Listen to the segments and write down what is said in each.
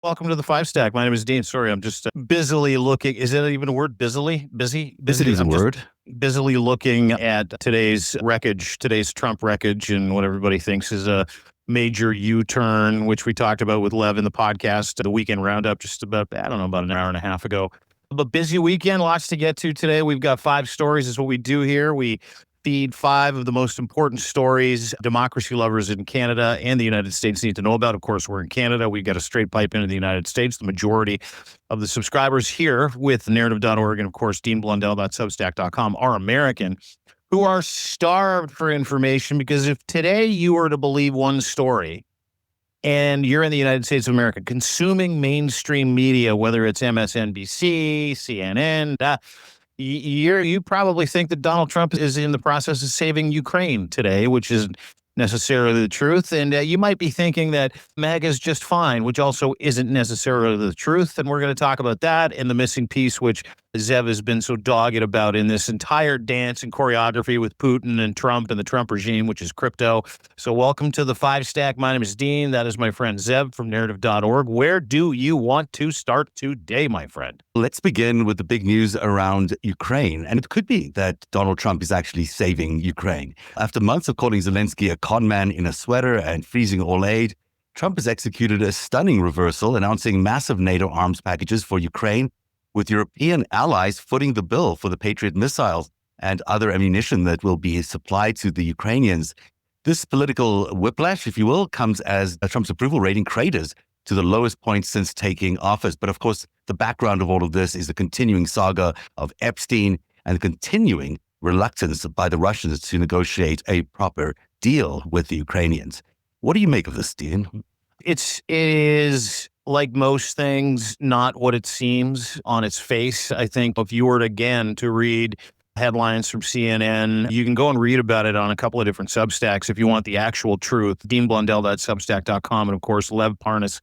Welcome to the Five Stack. My name is Dean. Sorry, I'm just busily looking. Is that even a word? Busily? Is it Busy? is a I'm just word? busily looking at today's wreckage, today's Trump wreckage, and what everybody thinks is a major U-turn, which we talked about with Lev in the podcast, the weekend roundup, just about, I don't know, about an hour and a half ago. But busy weekend, lots to get to today. We've got five stories, is what we do here. We feed five of the most important stories democracy lovers in Canada and the United States need to know about. Of course, we're in Canada. We've got a straight pipe into the United States. The majority of the subscribers here with narrative.org and, of course, deanblundell.substack.com are American, who are starved for information, because if today you were to believe one story and you're in the United States of America consuming mainstream media, whether it's MSNBC, CNN, you probably think that Donald Trump is in the process of saving Ukraine today, which isn't necessarily the truth. And you might be thinking that MAGA is just fine, which also isn't necessarily the truth. And we're going to talk about that and the missing piece, which Zev has been so dogged about in this entire dance and choreography with Putin and Trump and the Trump regime, which is crypto. So welcome to the Five Stack. My name is Dean. That is my friend Zev from narrative.org. Where do you want to start today, my friend? Let's begin with the big news around Ukraine. And it could be that Donald Trump is actually saving Ukraine. After months of calling Zelensky a con man in a sweater and freezing all aid, Trump has executed a stunning reversal, announcing massive NATO arms packages for Ukraine, with European allies footing the bill for the Patriot missiles and other ammunition that will be supplied to the Ukrainians. This political whiplash, if you will, comes as Trump's approval rating craters to the lowest point since taking office. But of course, the background of all of this is the continuing saga of Epstein and the continuing reluctance by the Russians to negotiate a proper deal with the Ukrainians. What do you make of this, Dean? It is, like most things, not what it seems on its face. I think if you were to read headlines from CNN, you can go and read about it on a couple of different Substacks if you want the actual truth. deanblundell.substack.com and, of course, Lev Parnas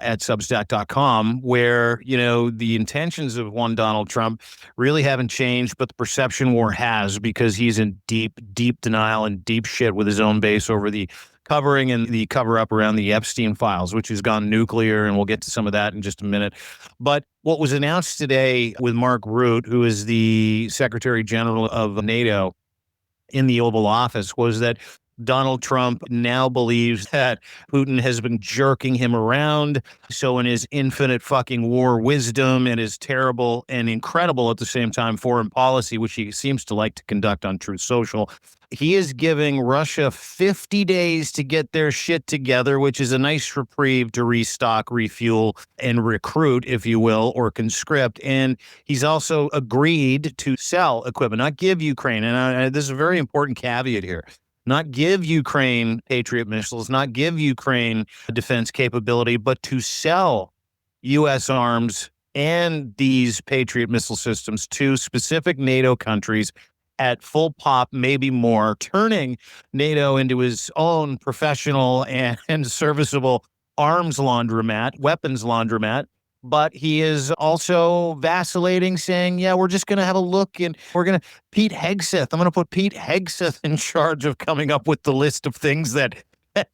at substack.com, where, the intentions of one Donald Trump really haven't changed, but the perception war has, because he's in deep, deep denial and deep shit with his own base over the covering and the cover up around the Epstein files, which has gone nuclear. And we'll get to some of that in just a minute. But what was announced today with Mark Rutte, who is the Secretary General of NATO in the Oval Office, was that Donald Trump now believes that Putin has been jerking him around. So in his infinite fucking war wisdom and his terrible and incredible at the same time foreign policy, which he seems to like to conduct on Truth Social, he is giving Russia 50 days to get their shit together, which is a nice reprieve to restock, refuel, and recruit, if you will, or conscript. And he's also agreed to sell equipment, not give Ukraine. And this is a very important caveat here. Not give Ukraine Patriot missiles, not give Ukraine defense capability, but to sell U.S. arms and these Patriot missile systems to specific NATO countries at full pop, maybe more, turning NATO into his own professional and serviceable arms laundromat, weapons laundromat. But he is also vacillating, saying, yeah, we're just going to have a look, and we're going to Pete Hegseth. I'm going to put Pete Hegseth in charge of coming up with the list of things that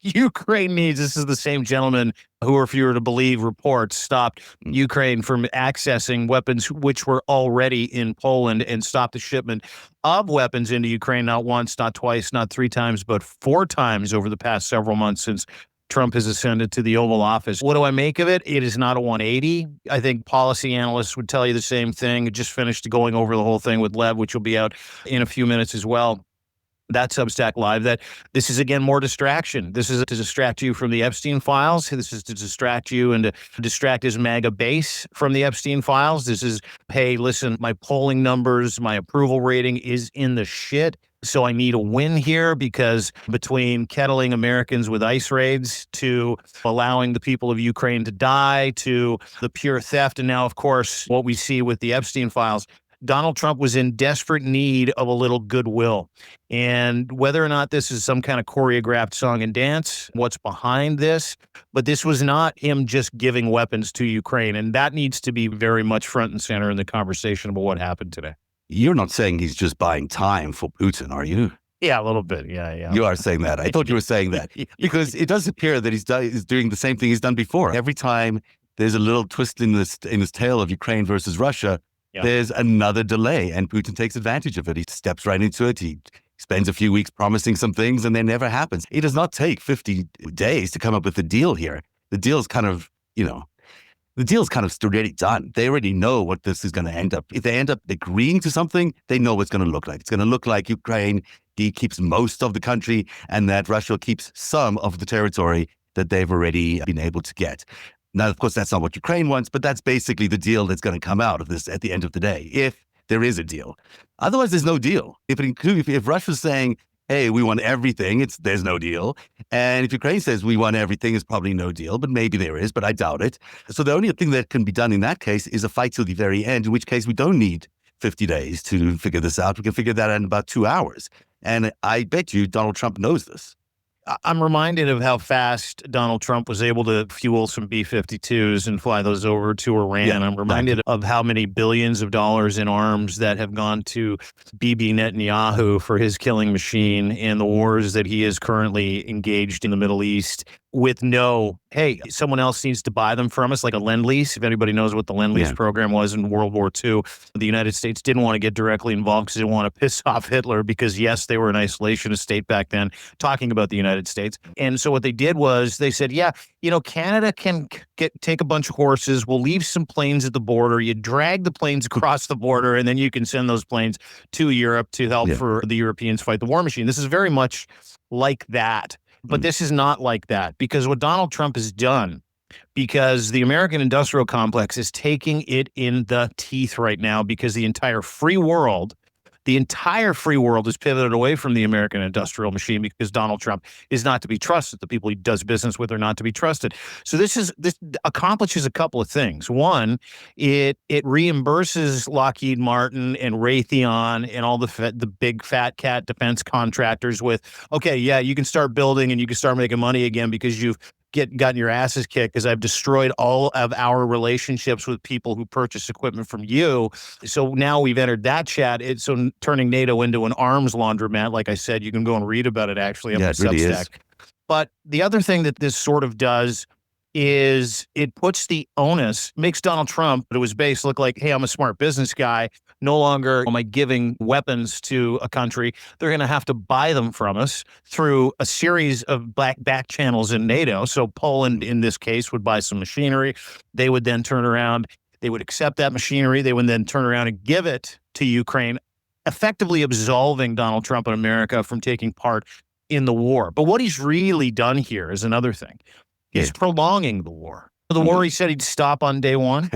Ukraine needs. This is the same gentleman who, if you were to believe reports, stopped Ukraine from accessing weapons which were already in Poland and stopped the shipment of weapons into Ukraine, not once, not twice, not three times, but four times over the past several months since Trump has ascended to the Oval Office. What do I make of it? It is not a 180. I think policy analysts would tell you the same thing. Just finished going over the whole thing with Lev, which will be out in a few minutes as well. That Substack Live, that this is, again, more distraction. This is to distract you from the Epstein files. This is to distract you and to distract his MAGA base from the Epstein files. This is, hey, listen, my polling numbers, my approval rating is in the shit. So I need a win here, because between kettling Americans with ICE raids to allowing the people of Ukraine to die to the pure theft, and now, of course, what we see with the Epstein files, Donald Trump was in desperate need of a little goodwill. And whether or not this is some kind of choreographed song and dance, what's behind this, but this was not him just giving weapons to Ukraine. And that needs to be very much front and center in the conversation about what happened today. You're not saying he's just buying time for Putin, are you? Yeah, a little bit. Yeah. You are saying that. I thought you were saying that, because it does appear that he's doing the same thing he's done before. Every time there's a little twist in this tale of Ukraine versus Russia. Yeah. There's another delay, and Putin takes advantage of it. He steps right into it. He spends a few weeks promising some things, and then never happens. It does not take 50 days to come up with a deal here. The deal's kind of, already done. They already know what this is going to end up. If they end up agreeing to something, they know what it's going to look like. It's going to look like Ukraine keeps most of the country, and that Russia keeps some of the territory that they've already been able to get. Now, of course, that's not what Ukraine wants, but that's basically the deal that's going to come out of this at the end of the day, if there is a deal. Otherwise, there's no deal. If Russia's saying, hey, we want everything, there's no deal. And if Ukraine says we want everything, it's probably no deal, but maybe there is, but I doubt it. So the only thing that can be done in that case is a fight till the very end, in which case we don't need 50 days to figure this out. We can figure that out in about 2 hours. And I bet you Donald Trump knows this. I'm reminded of how fast Donald Trump was able to fuel some B-52s and fly those over to Iran. Yeah, I'm reminded of how many billions of dollars in arms that have gone to Bibi Netanyahu for his killing machine and the wars that he is currently engaged in the Middle East with no, hey, someone else needs to buy them from us, like a Lend-Lease. If anybody knows what the Lend-Lease program was in World War II, the United States didn't want to get directly involved because they didn't want to piss off Hitler because, yes, they were an isolationist state back then, talking about the United States. And so what they did was they said, yeah, Canada can take a bunch of horses. We'll leave some planes at the border. You drag the planes across the border, and then you can send those planes to Europe to help for the Europeans fight the war machine. This is very much like that. But this is not like that, because what Donald Trump has done, because the American industrial complex is taking it in the teeth right now, because the entire free world is pivoted away from the American industrial machine because Donald Trump is not to be trusted. The people he does business with are not to be trusted. So this accomplishes a couple of things. One, it reimburses Lockheed Martin and Raytheon and all the big fat cat defense contractors with, okay, yeah, you can start building and you can start making money again because you've gotten your asses kicked because I've destroyed all of our relationships with people who purchase equipment from you. So now we've entered that chat. It's turning NATO into an arms laundromat. Like I said, you can go and read about it actually up at really Substack. is. But the other thing that this sort of does is it puts the onus, makes Donald Trump, at his base, look like, hey, I'm a smart business guy. No longer am I giving weapons to a country. They're going to have to buy them from us through a series of back channels in NATO. So Poland, in this case, would buy some machinery. They would then turn around. They would accept that machinery. They would then turn around and give it to Ukraine, effectively absolving Donald Trump and America from taking part in the war. But what he's really done here is another thing. He's prolonging the war. The war he said he'd stop on day one.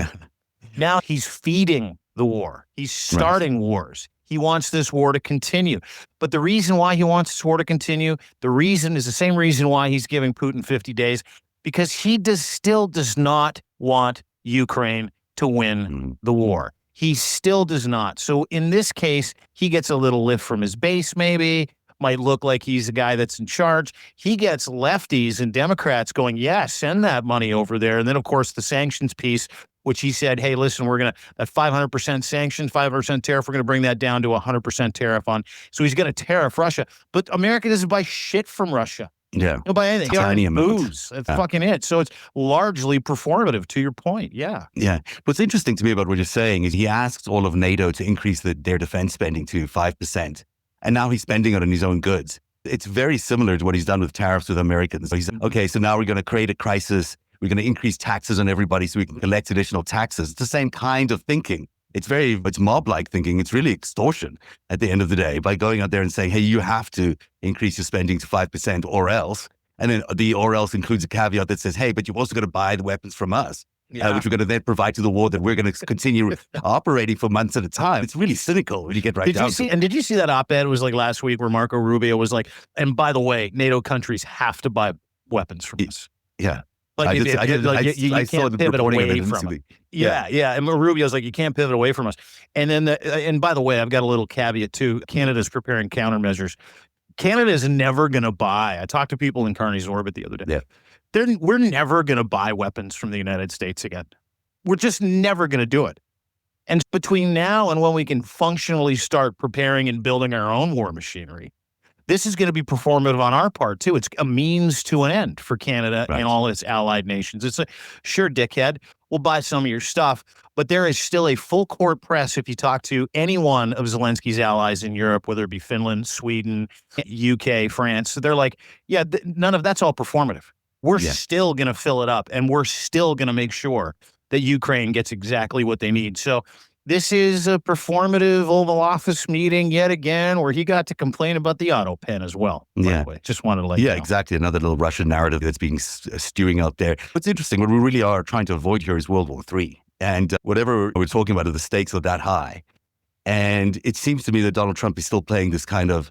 Now he's feeding the war. He's starting wars. He wants this war to continue. But the reason why he wants this war to continue, the reason is the same reason why he's giving Putin 50 days, because he still does not want Ukraine to win the war. He still does not. So in this case, he gets a little lift from his base maybe. Might look like he's the guy that's in charge. He gets lefties and Democrats going, yeah, send that money over there. And then, of course, the sanctions piece, which he said, hey, listen, we're going to, that 500% sanction, 500% tariff, we're going to bring that down to 100% tariff on. So he's going to tariff Russia. But America doesn't buy shit from Russia. Yeah. Don't buy anything. Tiny amount. Booze. That's fucking it. So it's largely performative, to your point. Yeah. Yeah. What's interesting to me about what you're saying is he asks all of NATO to increase their defense spending to 5%. And now he's spending it on his own goods. It's very similar to what he's done with tariffs with Americans. So he's okay, so now we're going to create a crisis. We're going to increase taxes on everybody so we can collect additional taxes. It's the same kind of thinking. It's mob-like thinking. It's really extortion at the end of the day by going out there and saying, hey, you have to increase your spending to 5% or else. And then the or else includes a caveat that says, hey, but you're also going to buy the weapons from us. Which we're going to then provide to the war that we're going to continue operating for months at a time. It's really cynical when you get right down to it. And did you see that op-ed? It was like last week where Marco Rubio was like, and by the way, NATO countries have to buy weapons from us. Yeah. Like you can't pivot away from it. Yeah. And Rubio's like, you can't pivot away from us. And then, and by the way, I've got a little caveat too. Canada's preparing countermeasures. Canada is never going to buy. I talked to people in Carney's Orbit the other day. Yeah. We're never going to buy weapons from the United States again. We're just never going to do it. And between now and when we can functionally start preparing and building our own war machinery, this is going to be performative on our part too. It's a means to an end for Canada and all its allied nations. It's a sure, dickhead. we'll buy some of your stuff. But there is still a full court press if you talk to any one of Zelensky's allies in Europe, whether it be Finland, Sweden, UK, France. So they're like, yeah, none of that's all performative. We're still going to fill it up, and we're still going to make sure that Ukraine gets exactly what they need. So this is a performative Oval Office meeting yet again, where he got to complain about the auto pen as well. By the way. Just wanted to let you know. Exactly. Another little Russian narrative that's being stewing out there. What's interesting, what we really are trying to avoid here is World War III. And whatever we're talking about, the stakes are that high. And it seems to me that Donald Trump is still playing this kind of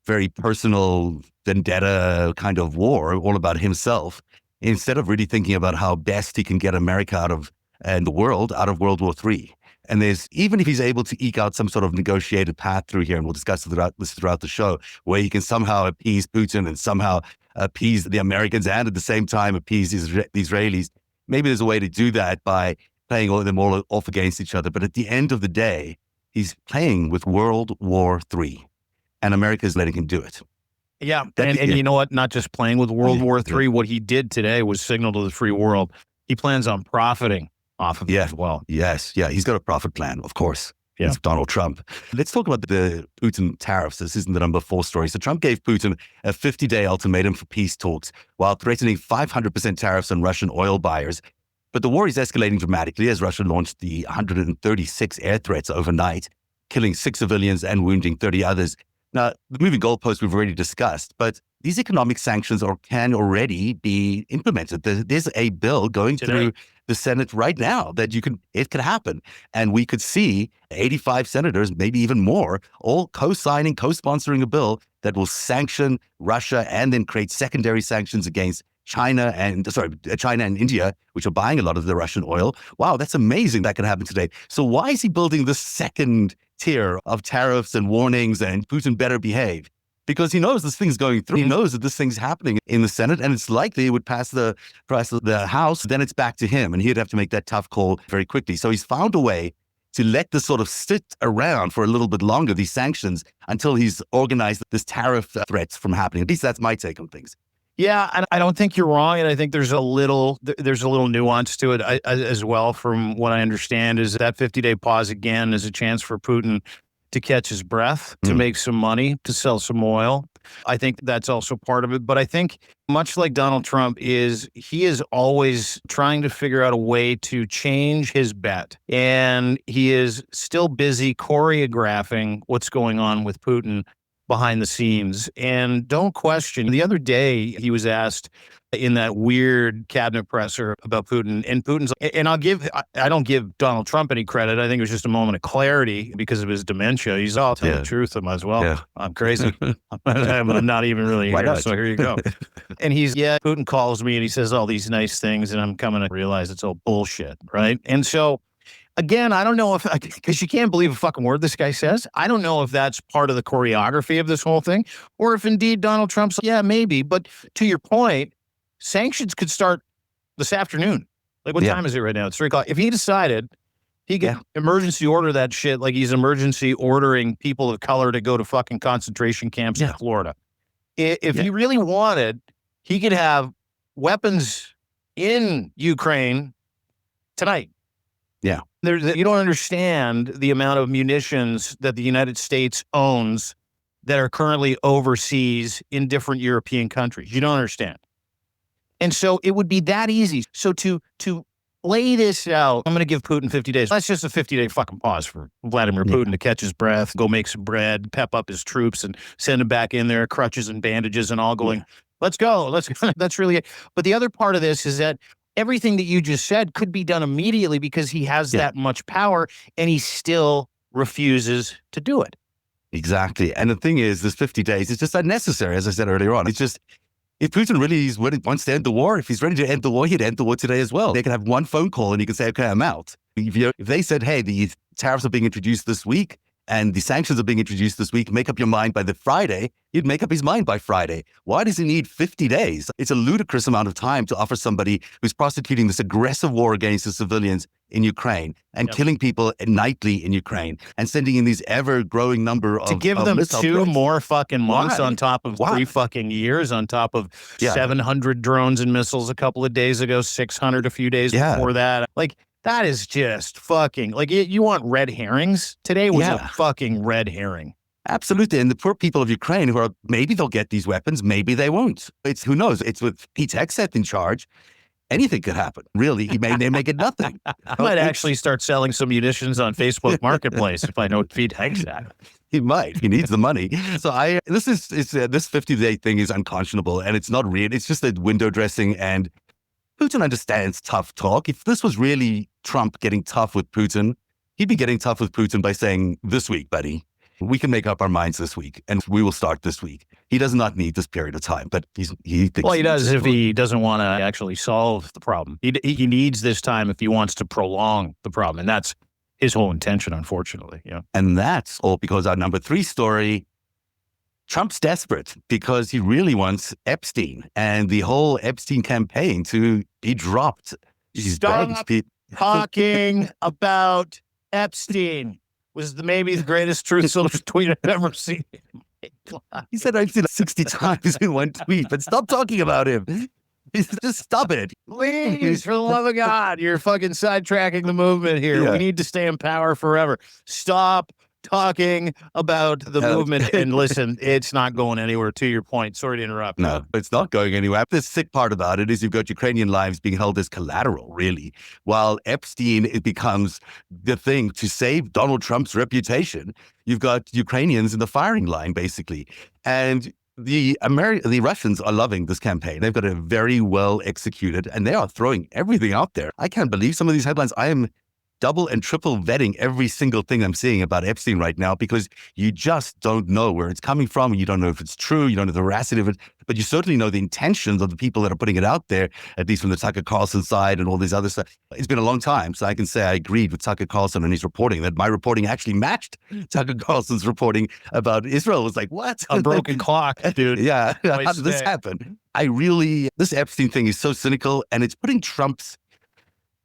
very personal vendetta kind of war, all about himself, instead of really thinking about how best he can get America out of, and the world out of World War III. And there's, even if he's able to eke out some sort of negotiated path through here, and we'll discuss this throughout the show, where he can somehow appease Putin and somehow appease the Americans and at the same time appease the Israelis, maybe there's a way to do that by playing all of them all off against each other. But at the end of the day, he's playing with World War III, and America is letting him do it. Yeah, and you know what? Not just playing with World War III. What he did today was signal to the free world he plans on profiting off of it as well. Yes. Yeah. He's got a profit plan, of course. Yeah. It's Donald Trump. Let's talk about the Putin tariffs. This isn't the number 4 story. So Trump gave Putin a 50-day ultimatum for peace talks while threatening 500% tariffs on Russian oil buyers. But the war is escalating dramatically as Russia launched the 136 air threats overnight, killing 6 civilians and wounding 30 others. Now, the moving goalposts we've already discussed, but these economic sanctions can already be implemented. There's a bill going through the Senate right now that it could happen. And we could see 85 senators, maybe even more, all co-signing, co-sponsoring a bill that will sanction Russia and then create secondary sanctions against China and India, which are buying a lot of the Russian oil. Wow, that's amazing that can happen today. So why is he building this second tier of tariffs and warnings and Putin better behave? Because he knows this thing's going through. He knows that this thing's happening in the Senate, and it's likely it would pass the House. Then it's back to him, and he'd have to make that tough call very quickly. So he's found a way to let this sort of sit around for a little bit longer, these sanctions, until he's organized this tariff threats from happening. At least that's my take on things. Yeah, and I don't think you're wrong, and I think there's a little nuance to it as well. From what I understand, is that 50-day pause again is a chance for Putin to catch his breath, to make some money, to sell some oil. I think that's also part of it. But I think, much like Donald Trump, he is always trying to figure out a way to change his bet. And he is still busy choreographing what's going on with Putin behind the scenes. And don't question, the other day he was asked in that weird cabinet presser about Putin, and Putin's, and I don't give Donald Trump any credit. I think it was just a moment of clarity because of his dementia. He's all telling the truth. I might as well. Yeah. I'm crazy. I'm not even really here. So here you go. And Putin calls me and he says all these nice things, and I'm coming to realize it's all bullshit. Right. And so, again, I don't know if, because you can't believe a fucking word this guy says. I don't know if that's part of the choreography of this whole thing, or if indeed Donald Trump's, maybe. But to your point, sanctions could start this afternoon. Like, what time is it right now? It's 3:00. If he decided he could emergency order that shit, like he's emergency ordering people of color to go to fucking concentration camps in Florida. If he really wanted, he could have weapons in Ukraine tonight. Yeah. You don't understand the amount of munitions that the United States owns that are currently overseas in different European countries. You don't understand. And so it would be that easy. So to lay this out, I'm going to give Putin 50 days. That's just a 50-day fucking pause for Vladimir Putin to catch his breath, go make some bread, pep up his troops, and send them back in there, crutches and bandages and all, going, let's go. That's really it. But the other part of this is that everything that you just said could be done immediately because he has that much power, and he still refuses to do it. Exactly. And the thing is, this 50 days is just unnecessary, as I said earlier on. It's just, if Putin really wants to end the war, if he's ready to end the war, he'd end the war today as well. They can have one phone call and he can say, okay, I'm out. If they said, hey, the tariffs are being introduced this week, and the sanctions are being introduced this week, make up your mind by the Friday, he'd make up his mind by Friday. Why does he need 50 days? It's a ludicrous amount of time to offer somebody who's prosecuting this aggressive war against the civilians in Ukraine and killing people nightly in Ukraine and sending in these ever-growing number of to give them missile 2 threats. more fucking months Why? on top of Why? 3 fucking years, on top of 700 drones and missiles a couple of days ago, 600 a few days before that. Like, that is just fucking, like, you want red herrings? Today was a fucking red herring. Absolutely. And the poor people of Ukraine who are, maybe they'll get these weapons, maybe they won't. It's, who knows? It's with Pete Hegseth in charge. Anything could happen. Really, they may get nothing. I might actually start selling some munitions on Facebook Marketplace if I know Pete Hegseth. He might. He needs the money. So this 50-day thing is unconscionable, and it's not real. It's just a window dressing, and Putin understands tough talk. If this was really Trump getting tough with Putin, he'd be getting tough with Putin by saying, "This week, buddy, we can make up our minds this week, and we will start this week." He does not need this period of time, but he thinks. Well, he does if he doesn't want to actually solve the problem. He needs this time if he wants to prolong the problem, and that's his whole intention, unfortunately. Yeah, and that's all because our number 3 story. Trump's desperate because he really wants Epstein and the whole Epstein campaign to be dropped. Stop talking about Epstein. Was maybe the greatest truth social tweet I've ever seen. He said I've seen it 60 times in one tweet, but stop talking about him. Just stop it. Please, for the love of God, you're fucking sidetracking the movement here. Yeah. We need to stay in power forever. Stop talking about the movement. And listen, it's not going anywhere, to your point. Sorry to interrupt. No, it's not going anywhere. The sick part about it is you've got Ukrainian lives being held as collateral, really, while Epstein, it becomes the thing to save Donald Trump's reputation. You've got Ukrainians in the firing line, basically. And the Russians are loving this campaign. They've got a very well executed, and they are throwing everything out there. I can't believe some of these headlines. I am double and triple vetting every single thing I'm seeing about Epstein right now, because you just don't know where it's coming from. You don't know if it's true. You don't know the veracity of it, but you certainly know the intentions of the people that are putting it out there, at least from the Tucker Carlson side and all these other stuff. It's been a long time, so I can say I agreed with Tucker Carlson and his reporting, that my reporting actually matched Tucker Carlson's reporting about Israel. It was like, what? A broken clock, dude. Yeah. How did this happen? This Epstein thing is so cynical, and it's putting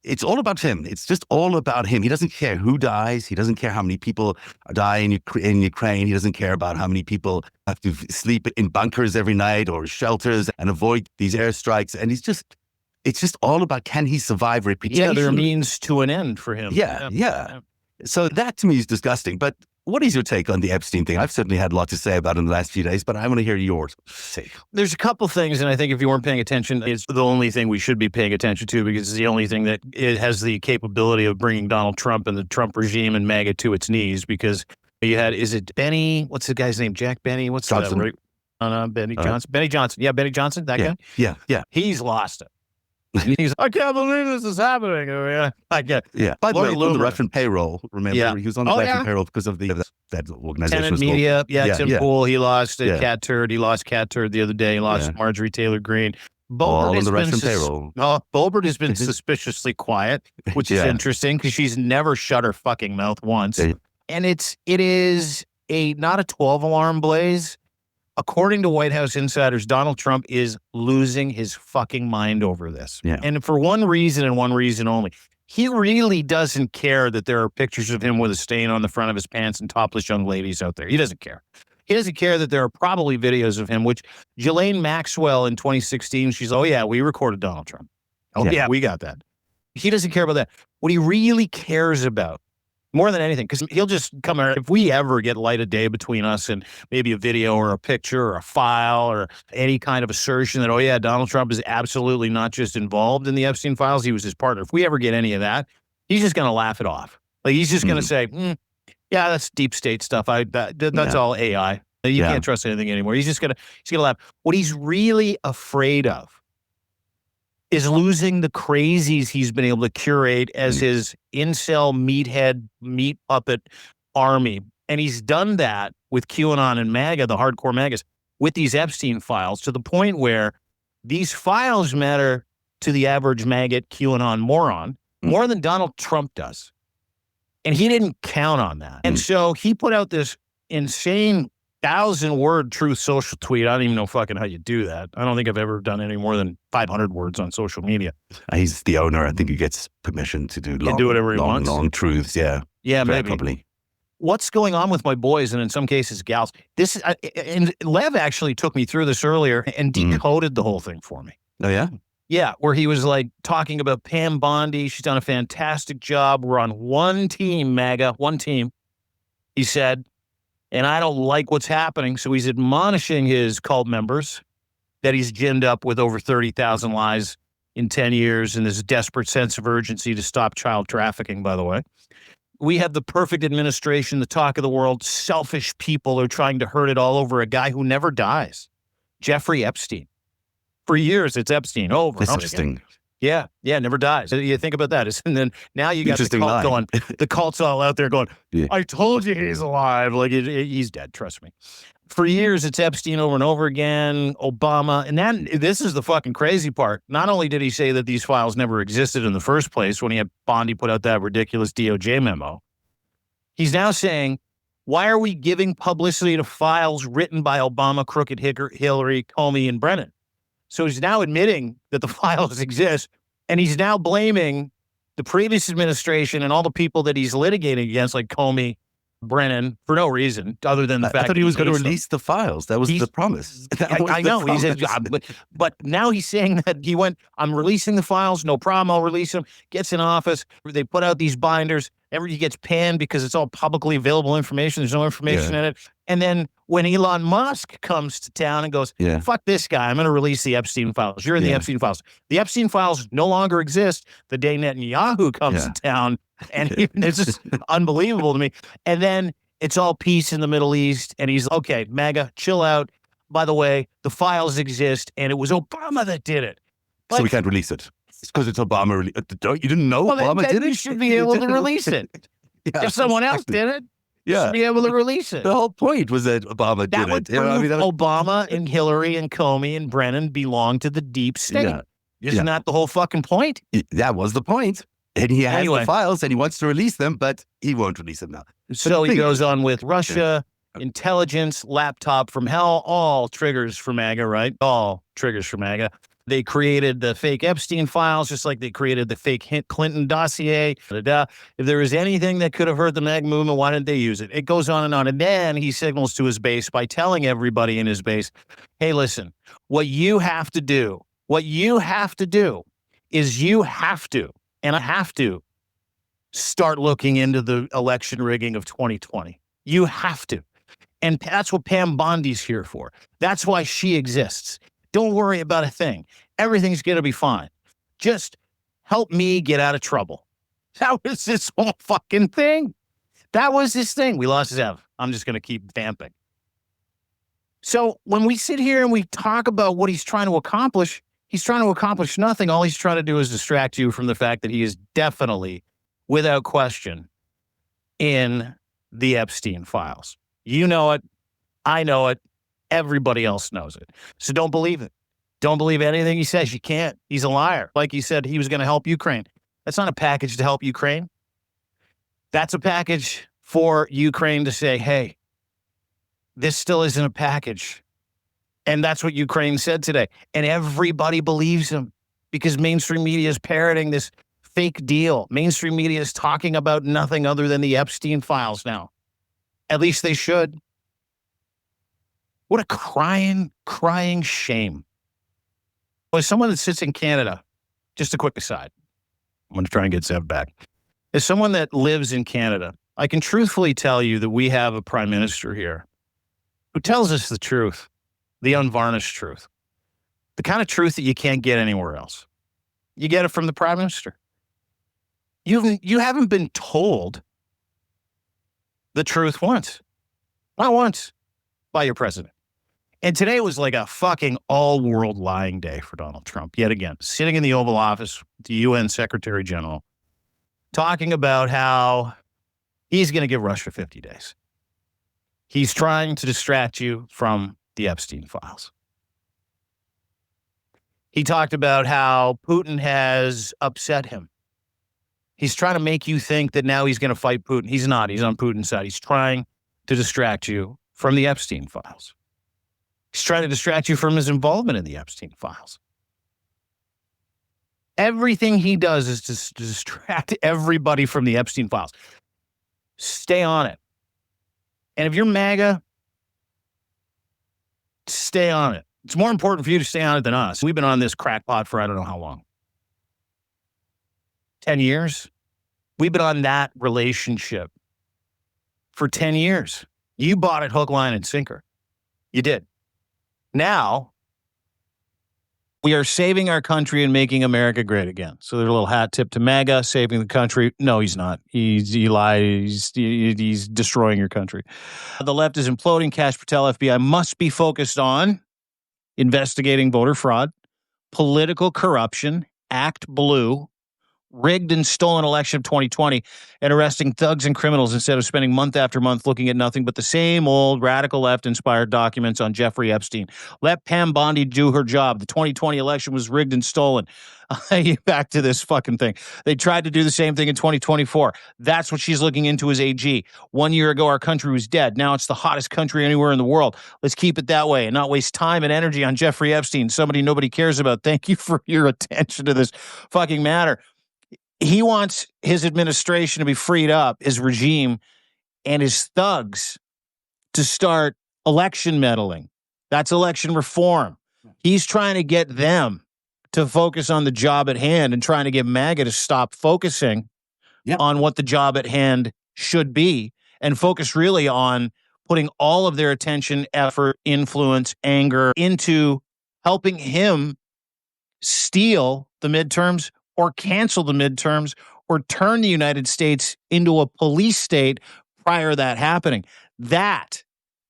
it's all about him. It's just all about him. He doesn't care who dies. He doesn't care how many people die in Ukraine. He doesn't care about how many people have to sleep in bunkers every night or shelters and avoid these airstrikes. And it's just all about, can he survive reputation? Yeah, they're means to an end for him. Yeah. So that to me is disgusting. But what is your take on the Epstein thing? I've certainly had a lot to say about it in the last few days, but I want to hear yours. There's a couple things, and I think if you weren't paying attention, it's the only thing we should be paying attention to, because it's the only thing that it has the capability of bringing Donald Trump and the Trump regime and MAGA to its knees. Because you had, is it Benny? What's the guy's name? Jack Benny? What's Johnson? Benny Johnson. Benny Johnson. Yeah, Benny Johnson. That guy. Yeah. He's lost it. He's, I can't believe this is happening. I get. Yeah. By the way, Lord on the Russian payroll, remember, he was on the Russian payroll because of that organization. Tenant Media. Tim Pool. He lost Cat Turd. He lost Cat Turd the other day. He lost Marjorie Taylor Greene. All on the Russian payroll. Bolbert has been suspiciously quiet, which is interesting, because she's never shut her fucking mouth once. And it is not a 12-alarm blaze. According to White House insiders, Donald Trump is losing his fucking mind over this. Yeah. And for one reason and one reason only. He really doesn't care that there are pictures of him with a stain on the front of his pants and topless young ladies out there. He doesn't care. He doesn't care that there are probably videos of him, which Ghislaine Maxwell in 2016, she's, oh yeah, we recorded Donald Trump. Oh yeah, we got that. He doesn't care about that. What he really cares about, more than anything, because he'll just come here. If we ever get light of day between us and maybe a video or a picture or a file or any kind of assertion that, oh yeah, Donald Trump is absolutely not just involved in the Epstein files, he was his partner. If we ever get any of that, he's just going to laugh it off. Like, he's just going to say, yeah, that's deep state stuff. That's all AI. You can't trust anything anymore. He's going to laugh. What he's really afraid of is losing the crazies he's been able to curate as his incel meathead meat puppet army. And he's done that with QAnon and MAGA, the hardcore MAGAs, with these Epstein files, to the point where these files matter to the average maggot QAnon moron more than Donald Trump does. And he didn't count on that. And so he put out this insane 1,000-word truth social tweet. I don't even know fucking how you do that. I don't think I've ever done any more than 500 words on social media. He's the owner. I think he gets permission to do do whatever he wants. long truths. Yeah. Yeah, Very maybe. probably. What's going on with my boys, and in some cases, gals? And Lev actually took me through this earlier and decoded the whole thing for me. Oh, yeah? Yeah, where he was like talking about Pam Bondi. She's done a fantastic job. We're on one team, MAGA, one team, he said. And I don't like what's happening. So he's admonishing his cult members that he's ginned up with over 30,000 lies in 10 years and this desperate sense of urgency to stop child trafficking, by the way. We have the perfect administration, the talk of the world. Selfish people are trying to hurt it all over a guy who never dies, Jeffrey Epstein. For years, it's Epstein over. That's interesting. Yeah, never dies. You think about that. And then now you got the cult line. going. The cult's all out there going, Yeah. I told you he's alive. Like, he's dead, trust me. For years, it's Epstein over and over again, Obama. And then this is the fucking crazy part. Not only did he say that these files never existed in the first place when he had Bondi put out that ridiculous DOJ memo, he's now saying, why are we giving publicity to files written by Obama, Crooked Hillary, Comey, and Brennan? So he's now admitting that the files exist, and he's now blaming the previous administration and all the people that he's litigating against, like Comey, Brennan, for no reason other than the fact I thought he was going to hates them. release the files. That was the promise. I know. He said, but now he's saying that he went, I'm releasing the files. No problem. I'll release them. Gets in office. They put out these binders. Everybody gets panned because it's all publicly available information. There's no information in it. And then when Elon Musk comes to town and goes, fuck this guy, I'm going to release the Epstein files. You're in the Epstein files. The Epstein files no longer exist the day Netanyahu comes to town. And it's just unbelievable to me. And then it's all peace in the Middle East. And he's, okay, MAGA, chill out. By the way, the files exist, and it was Obama that did it. Like, so we can't release it. It's because it's Obama. You didn't know Obama did it? You should be able to release it. If someone else did it, you should be able to release it. The whole point was that Obama did it. Obama and Hillary and Comey and Brennan belong to the deep state. Isn't that the whole fucking point? That was the point. And he has the files and he wants to release them, but he won't release them now. So he goes on with Russia, intelligence, laptop from hell, all triggers for MAGA, right? All triggers for MAGA. They created the fake Epstein files, just like they created the fake Clinton dossier. If there was anything that could have hurt the MAGA movement, why didn't they use it? It goes on and on. And then he signals to his base by telling everybody in his base, hey, listen, what you have to do is you have to, and I have to, start looking into the election rigging of 2020. You have to. And that's what Pam Bondi's here for. That's why she exists. Don't worry about a thing. Everything's going to be fine. Just help me get out of trouble. That was this whole fucking thing. That was this thing. We lost Zev. I'm just going to keep vamping. So when we sit here and we talk about what he's trying to accomplish, he's trying to accomplish nothing. All he's trying to do is distract you from the fact that he is definitely, without question, in the Epstein files. You know it. I know it. Everybody else knows it. So don't believe it. Don't believe anything he says. You can't. He's a liar. Like he said, he was going to help Ukraine. That's not a package to help Ukraine. That's a package for Ukraine to say, hey, this still isn't a package. And that's what Ukraine said today. And everybody believes him because mainstream media is parroting this fake deal. Mainstream media is talking about nothing other than the Epstein files now. At least they should. What a crying shame. As someone that sits in Canada, just a quick aside, I'm going to try and get Zev back. As someone that lives in Canada, I can truthfully tell you that we have a prime minister here who tells us the truth, the unvarnished truth, the kind of truth that you can't get anywhere else. You get it from the prime minister. You haven't been told the truth once. Not once by your president. And today was like a fucking all-world lying day for Donald Trump, yet again, sitting in the Oval Office with the UN Secretary General, talking about how he's going to give Russia 50 days. He's trying to distract you from the Epstein files. He talked about how Putin has upset him. He's trying to make you think that now he's going to fight Putin. He's not. He's on Putin's side. He's trying to distract you from the Epstein files. He's trying to distract you from his involvement in the Epstein files. Everything he does is to distract everybody from the Epstein files. Stay on it. And if you're MAGA, stay on it. It's more important for you to stay on it than us. We've been on this crackpot for I don't know how long. 10 years? We've been on that relationship for 10 years. You bought it hook, line, and sinker. You did. Now, we are saving our country and making America great again. So there's a little hat tip to MAGA, saving the country. No, he's not. He lies. He's destroying your country. The left is imploding. Cash Patel, FBI must be focused on investigating voter fraud, political corruption, Act Blue, rigged and stolen election of 2020, and arresting thugs and criminals instead of spending month after month looking at nothing but the same old radical left-inspired documents on Jeffrey Epstein. Let Pam Bondi do her job. The 2020 election was rigged and stolen. Back to this fucking thing. They tried to do the same thing in 2024. That's what she's looking into as AG. 1 year ago, our country was dead. Now it's the hottest country anywhere in the world. Let's keep it that way and not waste time and energy on Jeffrey Epstein, somebody nobody cares about. Thank you for your attention to this fucking matter. He wants his administration to be freed up, his regime, and his thugs to start election meddling. That's election reform. He's trying to get them to focus on the job at hand and trying to get MAGA to stop focusing on what the job at hand should be and focus really on putting all of their attention, effort, influence, anger into helping him steal the midterms or cancel the midterms, or turn the United States into a police state prior to that happening. That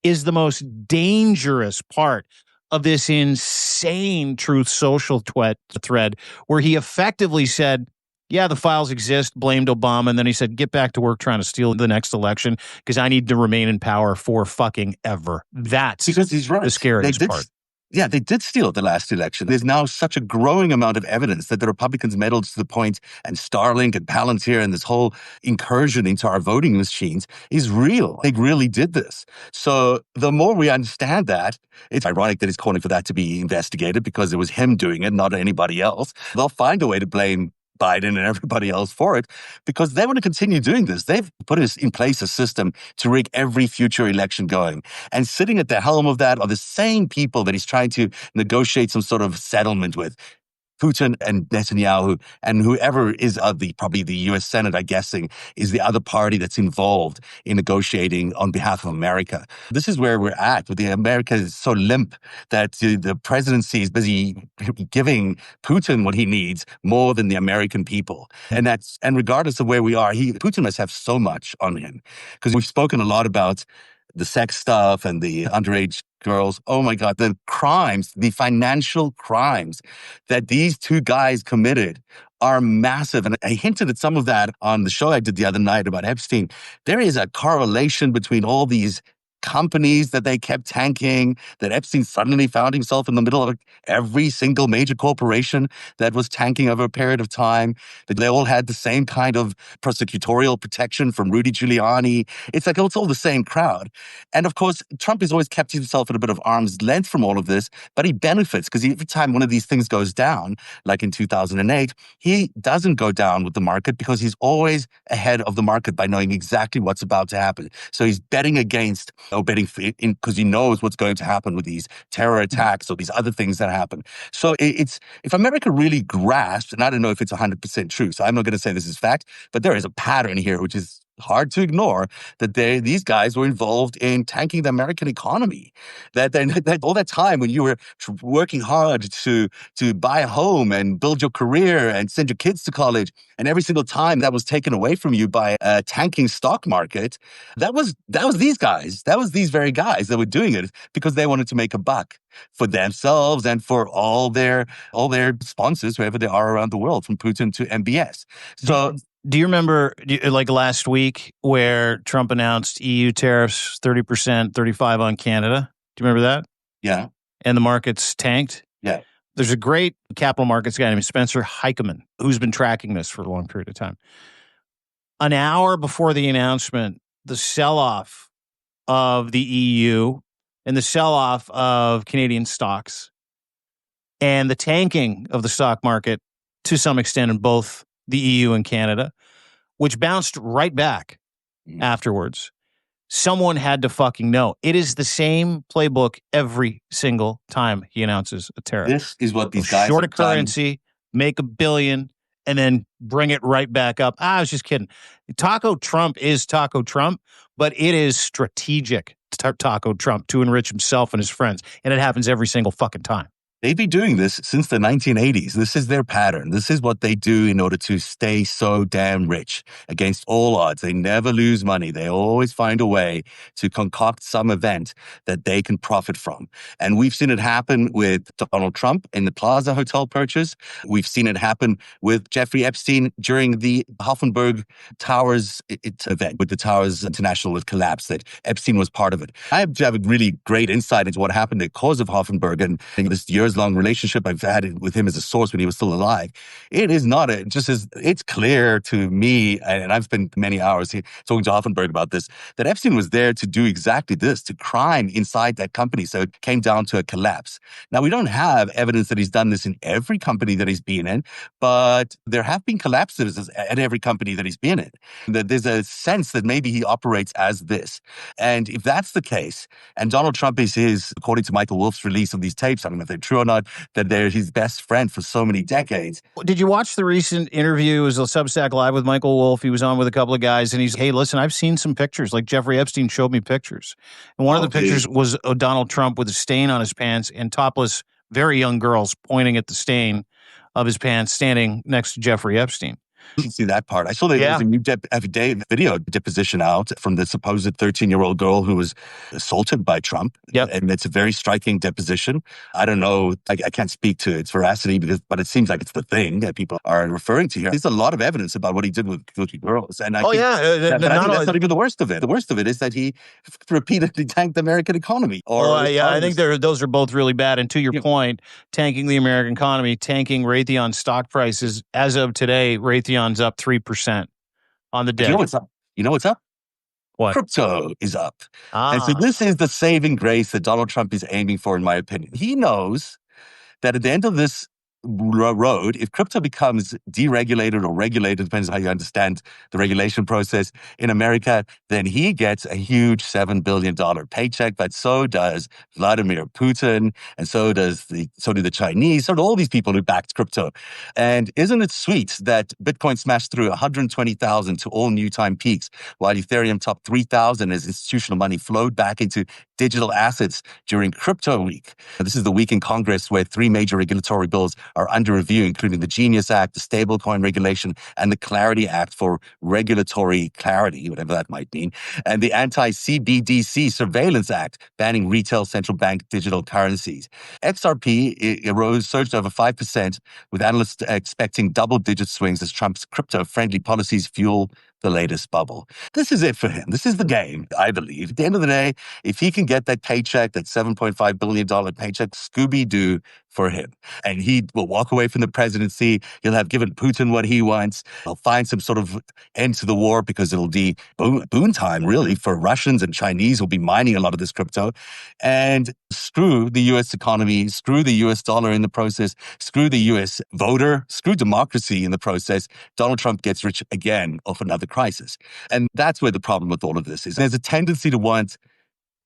is the most dangerous part of this insane Truth Social thread, where he effectively said, yeah, the files exist, blamed Obama, and then he said, get back to work trying to steal the next election because I need to remain in power for fucking ever. That's because he's right. The scariest part. Yeah, they did steal the last election. There's now such a growing amount of evidence that the Republicans meddled to the point, and Starlink and Palantir and this whole incursion into our voting machines is real. They really did this. So the more we understand that, it's ironic that he's calling for that to be investigated because it was him doing it, not anybody else. They'll find a way to blame Biden and everybody else for it because they want to continue doing this. They've put in place a system to rig every future election going. And sitting at the helm of that are the same people that he's trying to negotiate some sort of settlement with. Putin and Netanyahu and whoever is probably the U.S. Senate, I'm guessing, is the other party that's involved in negotiating on behalf of America. This is where we're at. With America is so limp that the presidency is busy giving Putin what he needs more than the American people. And regardless of where we are, Putin must have so much on him because we've spoken a lot about the sex stuff and the underage girls. Oh my God, the crimes, the financial crimes that these two guys committed are massive. And I hinted at some of that on the show I did the other night about Epstein. There is a correlation between all these companies that they kept tanking, that Epstein suddenly found himself in the middle of every single major corporation that was tanking over a period of time, that they all had the same kind of prosecutorial protection from Rudy Giuliani. It's like it's all the same crowd. And of course, Trump has always kept himself at a bit of arm's length from all of this, but he benefits because every time one of these things goes down, like in 2008, he doesn't go down with the market because he's always ahead of the market by knowing exactly what's about to happen. So he's betting against betting because he knows what's going to happen with these terror attacks or these other things that happen. So it's if America really grasped, and I don't know if it's 100% true, so I'm not going to say this is fact, but there is a pattern here which is hard to ignore, that these guys were involved in tanking the American economy. That all that time when you were working hard to buy a home and build your career and send your kids to college, and every single time that was taken away from you by a tanking stock market, that was these guys. That was these very guys that were doing it because they wanted to make a buck for themselves and for all their sponsors, wherever they are around the world, from Putin to MBS. So. Do you remember, like last week, where Trump announced EU tariffs 30%, 35% on Canada? Do you remember that? Yeah. And the markets tanked? Yeah. There's a great capital markets guy named Spencer Heikeman who's been tracking this for a long period of time. an hour before the announcement, the sell-off of the EU and the sell-off of Canadian stocks and the tanking of the stock market to some extent in both the EU and Canada, which bounced right back afterwards. Someone had to fucking know. It is the same playbook every single time he announces a tariff. This is what these guys short a have done. currency, make $1 billion, and then bring it right back up. I was just kidding. Taco Trump is Taco Trump, but it is strategic Taco Trump to enrich himself and his friends, and it happens every single fucking time. They've been doing this since the 1980s. This is their pattern. This is what they do in order to stay so damn rich against all odds. They never lose money. They always find a way to concoct some event that they can profit from. And we've seen it happen with Donald Trump in the Plaza Hotel purchase. We've seen it happen with Jeffrey Epstein during the Hoffenberg Towers event with the Towers International collapse that Epstein was part of it. I have a really great insight into what happened because of Hoffenberg and this years-long relationship I've had with him as a source when he was still alive. It is not it's clear to me, and I've spent many hours here talking to Hoffenberg about this, that Epstein was there to do exactly this, to crime inside that company. So it came down to a collapse. Now, we don't have evidence that he's done this in every company that he's been in, but there have been collapses at every company that he's been in. That there's a sense that maybe he operates as this. And if that's the case, and Donald Trump is according to Michael Wolff's release of these tapes, I don't know if they're true or not, that they're his best friend for so many decades. Did you watch the recent interview? It was a Substack Live with Michael Wolff. He was on with a couple of guys, and he's, hey, listen, I've seen some pictures. Like Jeffrey Epstein showed me pictures. And one of the pictures was Donald Trump with a stain on his pants and topless, very young girls pointing at the stain of his pants standing next to Jeffrey Epstein. You can see that part. I saw there was a new video deposition out from the supposed 13-year-old girl who was assaulted by Trump. Yep. And it's a very striking deposition. I don't know. I can't speak to its veracity, but it seems like it's the thing that people are referring to here. There's a lot of evidence about what he did with girls. And I think that's not even the worst of it. The worst of it is that he repeatedly tanked the American economy. I think those are both really bad. And to your point, tanking the American economy, tanking Raytheon stock prices. As of today, Raytheon's up 3% on the day. You know what's up? What? Crypto is up. And so this is the saving grace that Donald Trump is aiming for, in my opinion. He knows that at the end of this road, if crypto becomes deregulated or regulated, depends on how you understand the regulation process in America, then he gets a huge $7 billion paycheck, but so does Vladimir Putin, and so do the Chinese, so do all these people who backed crypto. And isn't it sweet that Bitcoin smashed through 120,000 to all new time peaks, while Ethereum topped 3,000 as institutional money flowed back into digital assets during crypto week. This is the week in Congress where 3 major regulatory bills are under review, including the Genius Act, the Stablecoin Regulation, and the Clarity Act for regulatory clarity, whatever that might mean, and the Anti-CBDC Surveillance Act, banning retail central bank digital currencies. XRP surged over 5%, with analysts expecting double-digit swings as Trump's crypto-friendly policies fuel the latest bubble. This is it for him. This is the game, I believe. At the end of the day, if he can get that paycheck, that $7.5 billion paycheck, Scooby-Doo for him. And he will walk away from the presidency. He'll have given Putin what he wants. He'll find some sort of end to the war because it'll be boon time, really, for Russians and Chinese who'll be mining a lot of this crypto. And screw the U.S. economy, screw the U.S. dollar in the process, screw the U.S. voter, screw democracy in the process. Donald Trump gets rich again off another crisis. And that's where the problem with all of this is. There's a tendency to want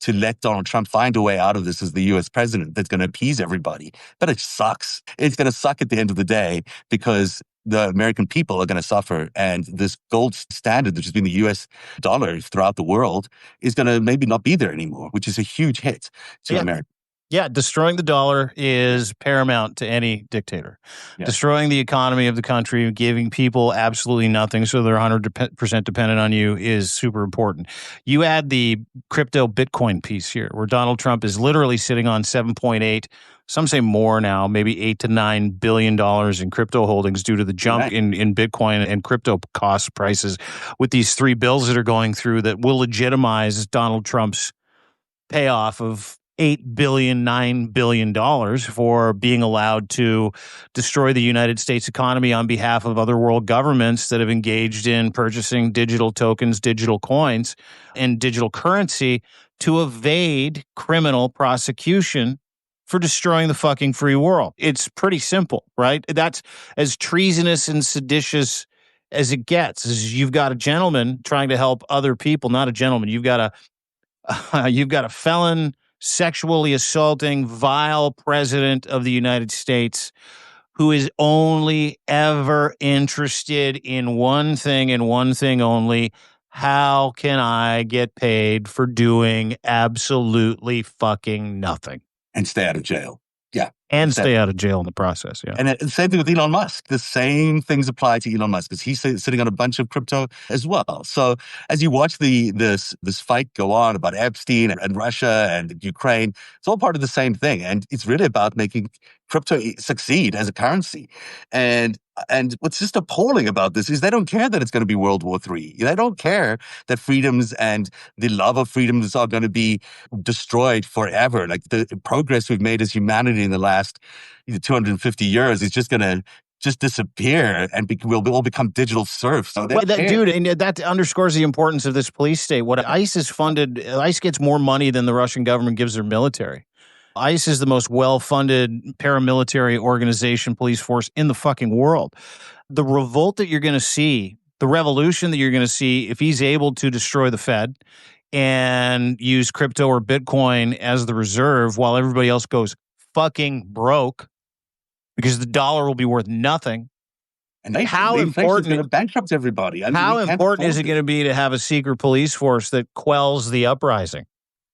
to let Donald Trump find a way out of this as the U.S. president that's going to appease everybody. But it sucks. It's going to suck at the end of the day because the American people are going to suffer. And this gold standard, which has been the U.S. dollar throughout the world, is going to maybe not be there anymore, which is a huge hit to America. Yeah, destroying the dollar is paramount to any dictator. Yeah. Destroying the economy of the country, giving people absolutely nothing so they're 100% dependent on you is super important. You add the crypto Bitcoin piece here, where Donald Trump is literally sitting on 7.8, some say more now, maybe $8 to $9 billion in crypto holdings due to the jump in Bitcoin and crypto cost prices with these 3 bills that are going through that will legitimize Donald Trump's payoff of $9 billion for being allowed to destroy the United States economy on behalf of other world governments that have engaged in purchasing digital tokens, digital coins, and digital currency to evade criminal prosecution for destroying the fucking free world. It's pretty simple, right? That's as treasonous and seditious as it gets. Is you've got a gentleman trying to help other people, not a gentleman. You've got a felon sexually assaulting vile president of the United States who is only ever interested in one thing and one thing only. How can I get paid for doing absolutely fucking nothing? And stay out of jail. Yeah. And stay out of jail in the process, yeah. And the same thing with Elon Musk. The same things apply to Elon Musk because he's sitting on a bunch of crypto as well. So as you watch this fight go on about Epstein and Russia and Ukraine, it's all part of the same thing. And it's really about making crypto succeed as a currency. And what's just appalling about this is they don't care that it's going to be World War III. They don't care that freedoms and the love of freedoms are going to be destroyed forever. Like the progress we've made as humanity in the last 250 years is just going to disappear and we'll all become digital serfs. So dude, and that underscores the importance of this police state. What ICE is funded, ICE gets more money than the Russian government gives their military. ICE is the most well-funded paramilitary organization, police force in the fucking world. The revolt that you're going to see, the revolution that you're going to see if he's able to destroy the Fed and use crypto or Bitcoin as the reserve while everybody else goes fucking broke because the dollar will be worth nothing. And how important is going to bankrupt everybody? How important is it going to be to have a secret police force that quells the uprising?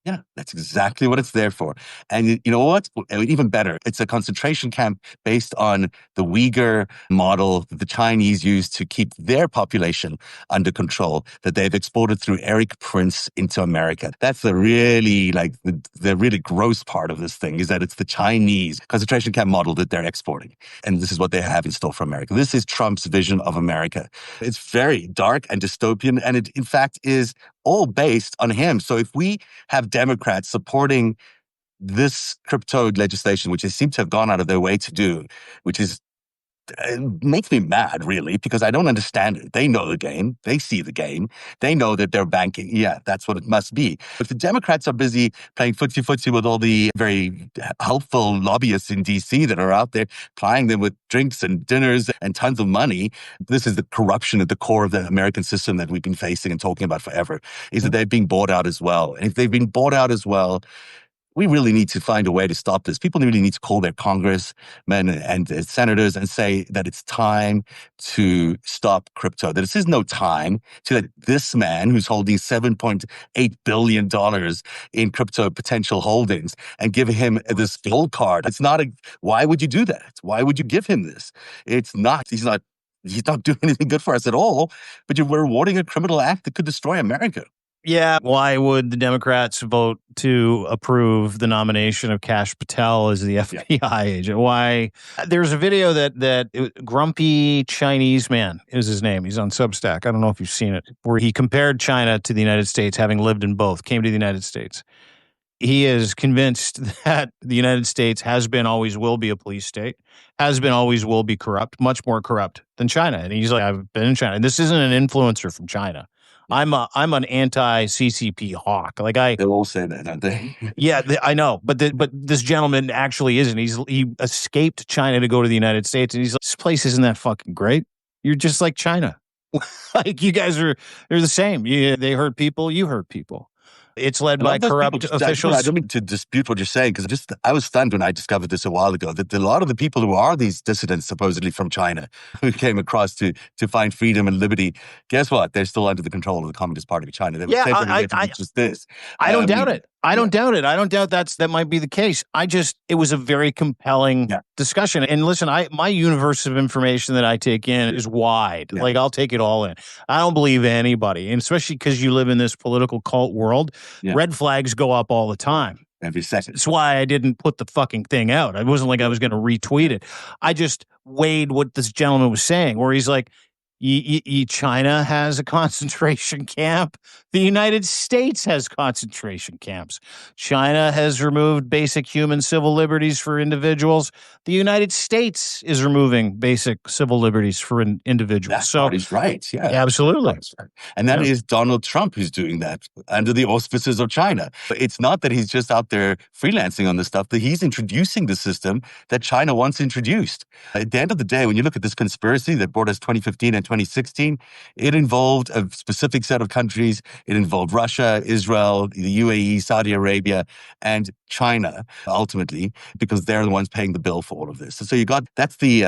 Yeah, that's exactly what it's there for. And you know what? Even better, it's a concentration camp based on the Uyghur model that the Chinese use to keep their population under control that they've exported through Eric Prince into America. That's the really the really gross part of this thing is that it's the Chinese concentration camp model that they're exporting. And this is what they have in store for America. This is Trump's vision of America. It's very dark and dystopian, and it in fact is all based on him. So if we have Democrats supporting this crypto legislation, which they seem to have gone out of their way to do, which is it makes me mad, really, because I don't understand it. They know the game. They see the game. They know that they're banking. Yeah, that's what it must be. If the Democrats are busy playing footsie with all the very helpful lobbyists in D.C. that are out there plying them with drinks and dinners and tons of money, this is the corruption at the core of the American system that we've been facing and talking about forever, is that they're being bought out as well. And if they've been bought out as well, we really need to find a way to stop this. People really need to call their congressmen and senators and say that it's time to stop crypto. That this is no time to let this man who's holding $7.8 billion in crypto potential holdings and give him this gold card. It's not why would you do that? Why would you give him this? He's not doing anything good for us at all, but you're rewarding a criminal act that could destroy America. Yeah. Why would the Democrats vote to approve the nomination of Kash Patel as the FBI agent? Why? There's a video that Grumpy Chinese Man is his name. He's on Substack. I don't know if you've seen it, where he compared China to the United States, having lived in both, came to the United States. He is convinced that the United States has been, always will be a police state, has been, always will be corrupt, much more corrupt than China. And he's like, I've been in China. And this isn't an influencer from China. I'm an anti-CCP hawk. They all say that, don't they? Yeah, I know. But this gentleman actually isn't. He escaped China to go to the United States, and he's like, this place isn't that fucking great. You're just like China. Like you guys they're the same. They hurt people. You hurt people. It's led by corrupt officials. I don't mean to dispute what you're saying, because I was stunned when I discovered this a while ago, that a lot of the people who are these dissidents, supposedly from China, who came across to find freedom and liberty, guess what? They're still under the control of the Communist Party of China. They would say just this. I don't doubt it. I don't doubt it. I don't doubt that might be the case. It was a very compelling discussion. And listen, my universe of information that I take in is wide. Yeah. Like I'll take it all in. I don't believe anybody, and especially because you live in this political cult world, red flags go up all the time. Every second. That's why I didn't put the fucking thing out. It wasn't like I was going to retweet it. I just weighed what this gentleman was saying, where he's like, China has a concentration camp. The United States has concentration camps. China has removed basic human civil liberties for individuals. The United States is removing basic civil liberties for individuals. That part is right. Yeah. Absolutely. And that is Donald Trump who's doing that under the auspices of China. It's not that he's just out there freelancing on this stuff, that he's introducing the system that China once introduced. At the end of the day, when you look at this conspiracy that brought us 2015 and 2016, it involved a specific set of countries. It involved Russia, Israel, the UAE, Saudi Arabia, and China, ultimately, because they're the ones paying the bill for all of this. So that's the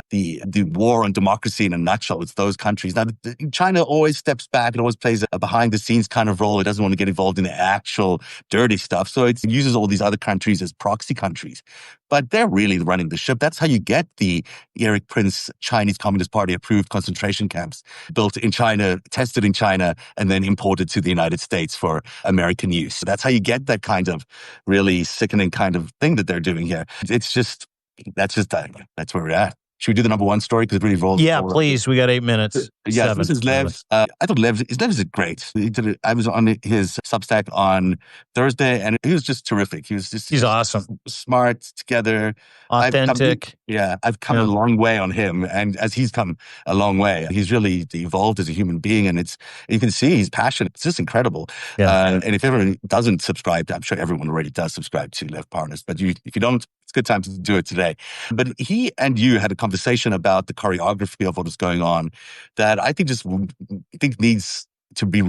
war on democracy in a nutshell. It's those countries. Now, China always steps back and always plays a behind-the-scenes kind of role. It doesn't want to get involved in the actual dirty stuff. So it uses all these other countries as proxy countries. But they're really running the ship. That's how you get the Erik Prince Chinese Communist Party approved concentration camps built in China, tested in China, and then imported to the United States for American use. So that's how you get that kind of really sickening kind of thing that they're doing here. That's where we're at. Should we do the number one story? Because it really rolls. Yeah, please. We got 8 minutes. Yeah, this is Lev. I thought Lev is great. I was on his Substack on Thursday, and he was just terrific. He's awesome, smart, together, authentic. I've come a long way on him, and as he's come a long way, he's really evolved as a human being, and you can see he's passionate. It's just incredible. Yeah. And if everyone doesn't subscribe, I'm sure everyone already does subscribe to Lev Parnas, but if you don't, it's a good time to do it today. But he and you had a conversation about the choreography of what was going on that I think needs to be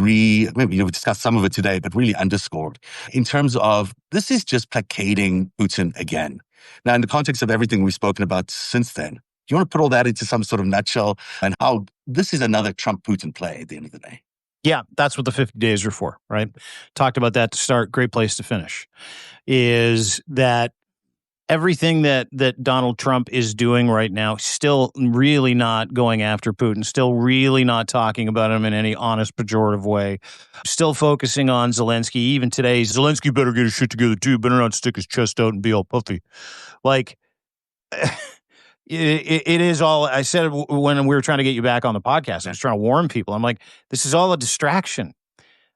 maybe we discussed some of it today, but really underscored in terms of this is just placating Putin again. Now, in the context of everything we've spoken about since then, do you want to put all that into some sort of nutshell and how this is another Trump-Putin play at the end of the day? Yeah, that's what the 50 days are for, right? Talked about that to start. Great place to finish. Is that everything that Donald Trump is doing right now, still really not going after Putin, still really not talking about him in any honest, pejorative way, still focusing on Zelensky. Even today, Zelensky better get his shit together too, better not stick his chest out and be all puffy. Like, it is all, I said when we were trying to get you back on the podcast, I was trying to warn people. I'm like, this is all a distraction.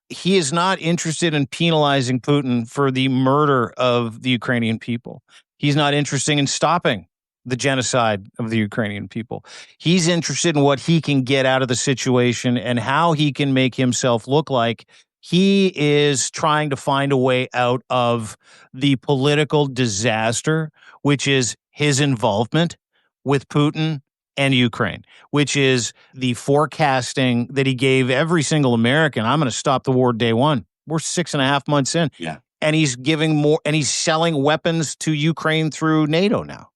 He is not interested in penalizing Putin for the murder of the Ukrainian people. He's not interested in stopping the genocide of the Ukrainian people. He's interested in what he can get out of the situation and how he can make himself look like he is trying to find a way out of the political disaster, which is his involvement with Putin and Ukraine, which is the forecasting that he gave every single American. I'm going to stop the war day one. We're 6.5 months in. Yeah. And he's giving more, and he's selling weapons to Ukraine through NATO now.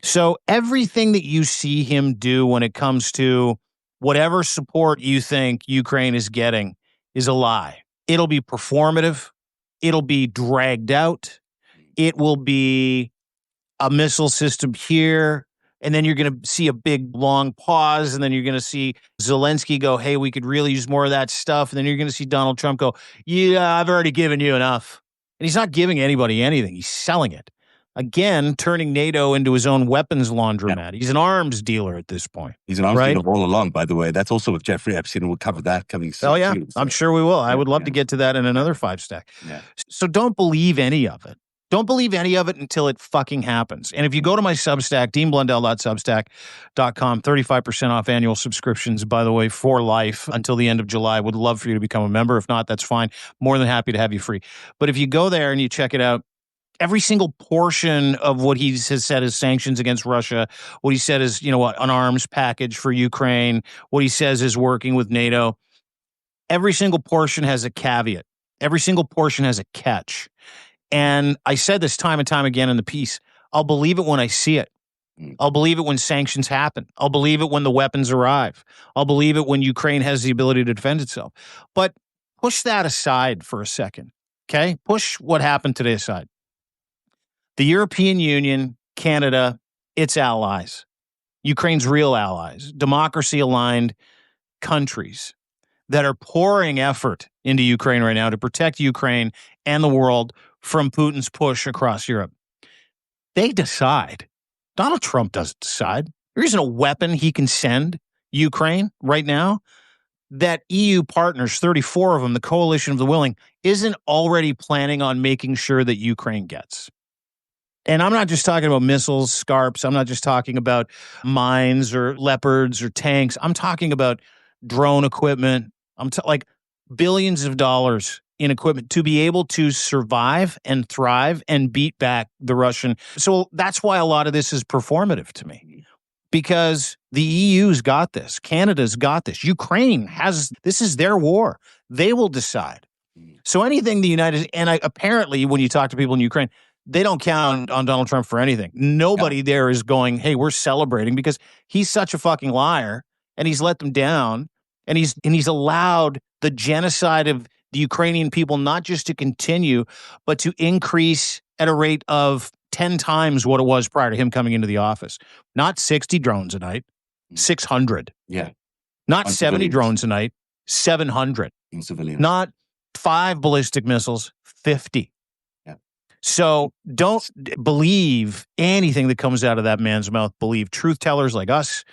So everything that you see him do when it comes to whatever support you think Ukraine is getting is a lie. It'll be performative. It'll be dragged out. It will be a missile system here. And then you're going to see a big, long pause. And then you're going to see Zelensky go, hey, we could really use more of that stuff. And then you're going to see Donald Trump go, yeah, I've already given you enough. And he's not giving anybody anything. He's selling it. Again, turning NATO into his own weapons laundromat. Yeah. He's an arms dealer at this point. He's an arms dealer all along, by the way. That's also with Jeffrey Epstein, and we'll cover that coming soon. Oh, yeah. I'm sure we will. I would love to get to that in another 5-stack. Yeah. So don't believe any of it. Don't believe any of it until it fucking happens. And if you go to my Substack, deanblundell.substack.com, 35% off annual subscriptions, by the way, for life until the end of July. Would love for you to become a member. If not, that's fine. More than happy to have you free. But if you go there and you check it out, every single portion of what he has said is sanctions against Russia, what he said is, an arms package for Ukraine, what he says is working with NATO, every single portion has a caveat. Every single portion has a catch. And I said this time and time again in the piece, I'll believe it when I see it. I'll believe it when sanctions happen. I'll believe it when the weapons arrive. I'll believe it when Ukraine has the ability to defend itself. But push that aside for a second, okay? Push what happened today aside. The European Union, Canada, its allies, Ukraine's real allies, democracy-aligned countries that are pouring effort into Ukraine right now to protect Ukraine and the world from Putin's push across Europe. They decide. Donald Trump doesn't decide. There isn't a weapon he can send Ukraine right now, that EU partners, 34 of them, the coalition of the willing, isn't already planning on making sure that Ukraine gets. And I'm not just talking about missiles, SCARPs. I'm not just talking about mines or leopards or tanks. I'm talking about drone equipment. Like billions of dollars in equipment to be able to survive and thrive and beat back the Russian. So that's why a lot of this is performative to me, because the EU's got this. Canada's got this. Ukraine has, this is their war. They will decide. So anything the United, apparently when you talk to people in Ukraine, they don't count on Donald Trump for anything. Nobody there is going, hey, we're celebrating, because he's such a fucking liar and he's let them down, and he's allowed the genocide of the Ukrainian people not just to continue, but to increase at a rate of 10 times what it was prior to him coming into the office. Not 60 drones a night, 600. Yeah. Not On 70 civilians. drones a night, 700. In civilians. Not 5 ballistic missiles, 50. Yeah. So don't believe anything that comes out of that man's mouth. Believe truth tellers like us,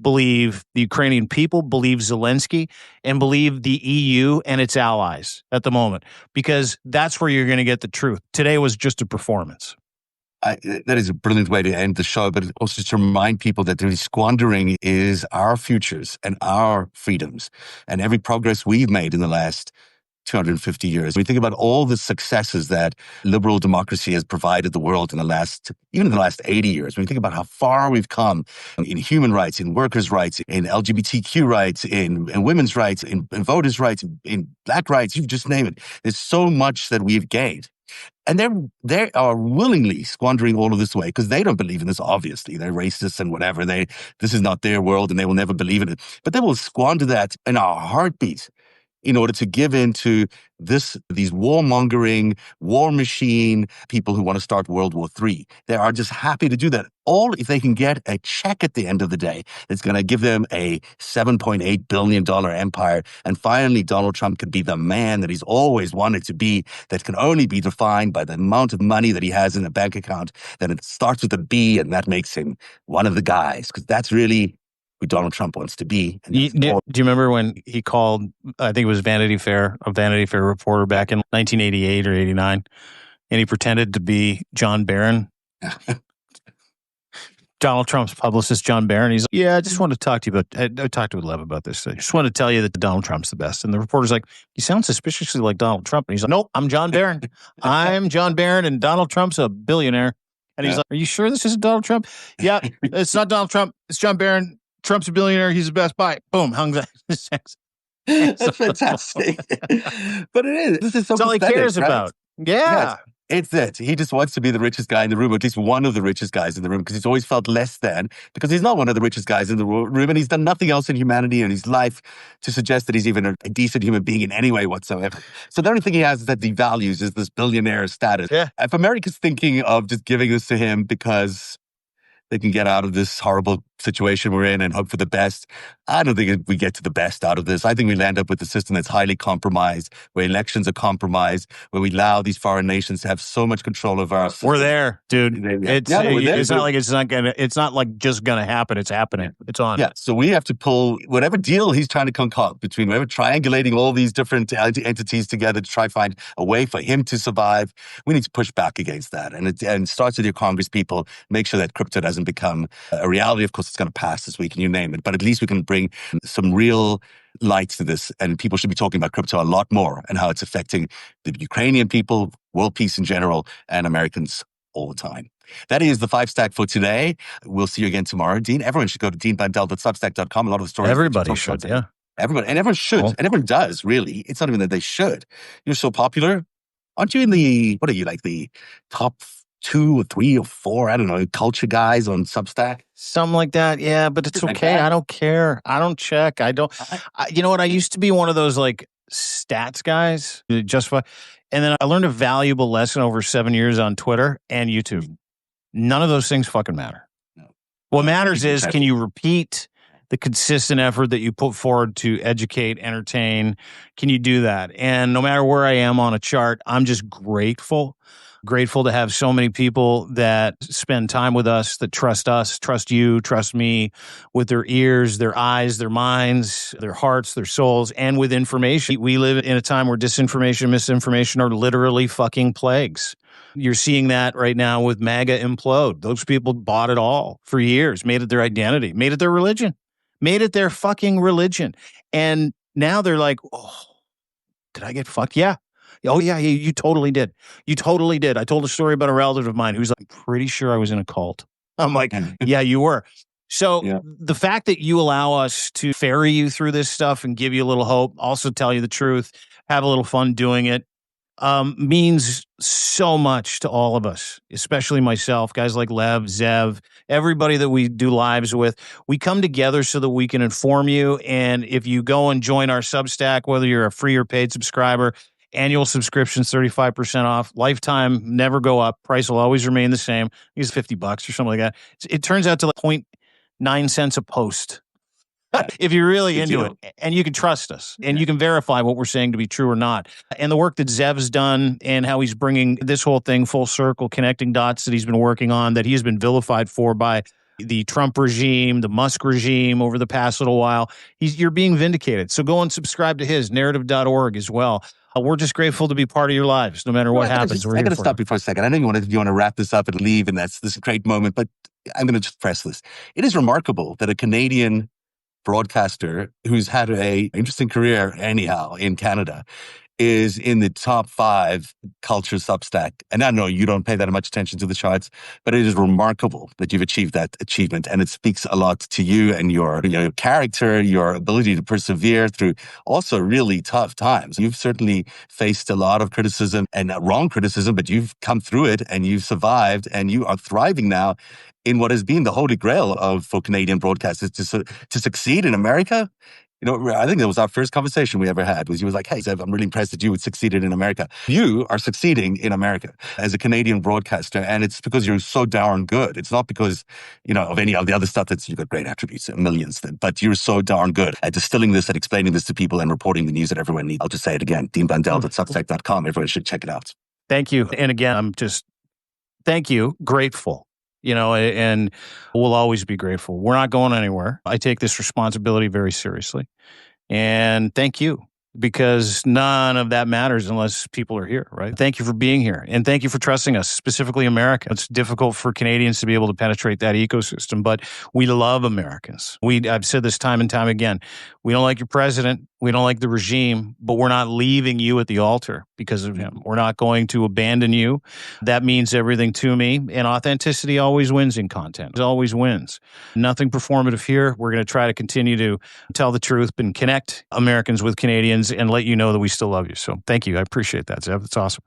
believe the Ukrainian people, believe Zelensky, and believe the EU and its allies at the moment, because that's where you're going to get the truth. Today was just a performance. That is a brilliant way to end the show, but also to remind people that the squandering is our futures and our freedoms and every progress we've made in the last 250 years. When you think about all the successes that liberal democracy has provided the world in the last, even in the last 80 years, when you think about how far we've come in human rights, in workers' rights, in LGBTQ rights, in women's rights, in voters' rights, in black rights, you just name it. There's so much that we've gained. And they are willingly squandering all of this away because they don't believe in this, obviously. They're racist and whatever. This is not their world and they will never believe in it. But they will squander that in our heartbeat in order to give in to these warmongering, war machine people who want to start World War III. They are just happy to do that. All if they can get a check at the end of the day that's going to give them a $7.8 billion empire. And finally, Donald Trump could be the man that he's always wanted to be, that can only be defined by the amount of money that he has in a bank account. Then it starts with a B, and that makes him one of the guys, because that's really who Donald Trump wants to be. Do you remember when he called, I think it was a Vanity Fair reporter back in 1988 or 89, and he pretended to be John Barron? Donald Trump's publicist, John Barron. He's like, yeah, I just wanted to talk to you about, I talked to Lev about this. I just want to tell you that Donald Trump's the best. And the reporter's like, you sound suspiciously like Donald Trump. And he's like, nope, I'm John Barron. I'm John Barron, and Donald Trump's a billionaire. And he's like, are you sure this isn't Donald Trump? Yeah, it's not Donald Trump. It's John Barron. Trump's a billionaire. He's the best. Bye. Boom. Hung that. That's fantastic. But it is. This is so that's all he cares about. Yeah. It's it. He just wants to be the richest guy in the room, or at least one of the richest guys in the room, because he's always felt less than, because he's not one of the richest guys in the room, and he's done nothing else in humanity and his life to suggest that he's even a decent human being in any way whatsoever. So the only thing he has that he values is this billionaire status. Yeah. If America's thinking of just giving this to him because they can get out of this horrible situation we're in and hope for the best, I don't think we get to the best out of this. I think we'll end up with a system that's highly compromised, where elections are compromised, where we allow these foreign nations to have so much control of our system. We're there, dude. It's not like it's not like just gonna happen. It's happening. It's on. Yeah. So we have to pull whatever deal he's trying to concoct between whatever, triangulating all these different entities together to try to find a way for him to survive. We need to push back against that. And it starts with your Congress people. Make sure that crypto doesn't become a reality. Of course, it's going to pass this week, and you name it. But at least we can bring some real light to this, and people should be talking about crypto a lot more and how it's affecting the Ukrainian people, world peace in general, and Americans all the time. That is the 5 Stack for today. We'll see you again tomorrow. Dean, everyone should go to deanbandel.substack.com. A lot of the stories. Everybody should, yeah. Everyone should. Cool. And everyone does, really. It's not even that they should. You're so popular. Aren't you in the, what are you, like the top 2 or 3 or 4, I don't know, culture guys on Substack? Something like that, yeah, but it's okay. I don't care. I don't check. You know what? I used to be one of those like stats guys, and then I learned a valuable lesson over 7 years on Twitter and YouTube. None of those things fucking matter. No. What matters is, can you repeat the consistent effort that you put forward to educate, entertain? Can you do that? And no matter where I am on a chart, I'm just grateful Grateful to have so many people that spend time with us, trust you, trust me with their ears, their eyes, their minds, their hearts, their souls, and with information. We live in a time where disinformation, misinformation are literally fucking plagues. You're seeing that right now with MAGA implode. Those people bought it all for years, made it their identity, made it their religion, made it their fucking religion. And now they're like, oh, did I get fucked? Yeah. Oh, yeah, you totally did. You totally did. I told a story about a relative of mine who's like, pretty sure I was in a cult. I'm like, yeah, you were. So the fact that you allow us to ferry you through this stuff and give you a little hope, also tell you the truth, have a little fun doing it, means so much to all of us, especially myself, guys like Lev, Zev, everybody that we do lives with. We come together so that we can inform you. And if you go and join our Substack, whether you're a free or paid subscriber, annual subscriptions 35% off, lifetime never go up, price will always remain the same. It's $50 or something like that. It turns out to like 0.9 cents a post. If you're really into it, and you can trust us, and you can verify what we're saying to be true or not. And the work that Zev's done and how he's bringing this whole thing full circle, connecting dots that he's been working on, that he's been vilified for by the Trump regime, the Musk regime over the past little while. You're being vindicated. So go and subscribe to his narrative.org as well. We're just grateful to be part of your lives, no matter what happens. I got to stop you for a second. I know you want to wrap this up and leave, and that's this great moment, but I'm going to just press this. It is remarkable that a Canadian broadcaster who's had a interesting career anyhow in Canada is in the top 5 culture Substack. And I know you don't pay that much attention to the charts, but it is remarkable that you've achieved that achievement. And it speaks a lot to you and your character, your ability to persevere through also really tough times. You've certainly faced a lot of criticism and wrong criticism, but you've come through it and you've survived and you are thriving now in what has been the holy grail for Canadian broadcasters to succeed in America. I think that was our first conversation we ever had, was you was like, hey, Zev, I'm really impressed that you had succeeded in America. You are succeeding in America as a Canadian broadcaster, and it's because you're so darn good. It's not because, of any of the other stuff you've got great attributes, millions, but you're so darn good at distilling this and explaining this to people and reporting the news that everyone needs. I'll just say it again, deanbandel.substack.com. Everyone should check it out. Thank you. And again, I'm just, thank you, grateful. And we'll always be grateful. We're not going anywhere. I take this responsibility very seriously. And thank you, because none of that matters unless people are here, right? Thank you for being here. And thank you for trusting us, specifically America. It's difficult for Canadians to be able to penetrate that ecosystem, but we love Americans. I've said this time and time again. We don't like your president. We don't like the regime, but we're not leaving you at the altar because of him. We're not going to abandon you. That means everything to me. And authenticity always wins in content. It always wins. Nothing performative here. We're going to try to continue to tell the truth and connect Americans with Canadians and let you know that we still love you. So thank you. I appreciate that, Zev. That's awesome.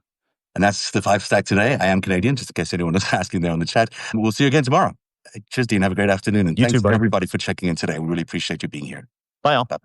And that's the 5 Stack today. I am Canadian, just in case anyone was asking there on the chat. We'll see you again tomorrow. Cheers, Dean. Have a great afternoon. And thanks to everybody for checking in today. We really appreciate you being here. Bye, all. Bye.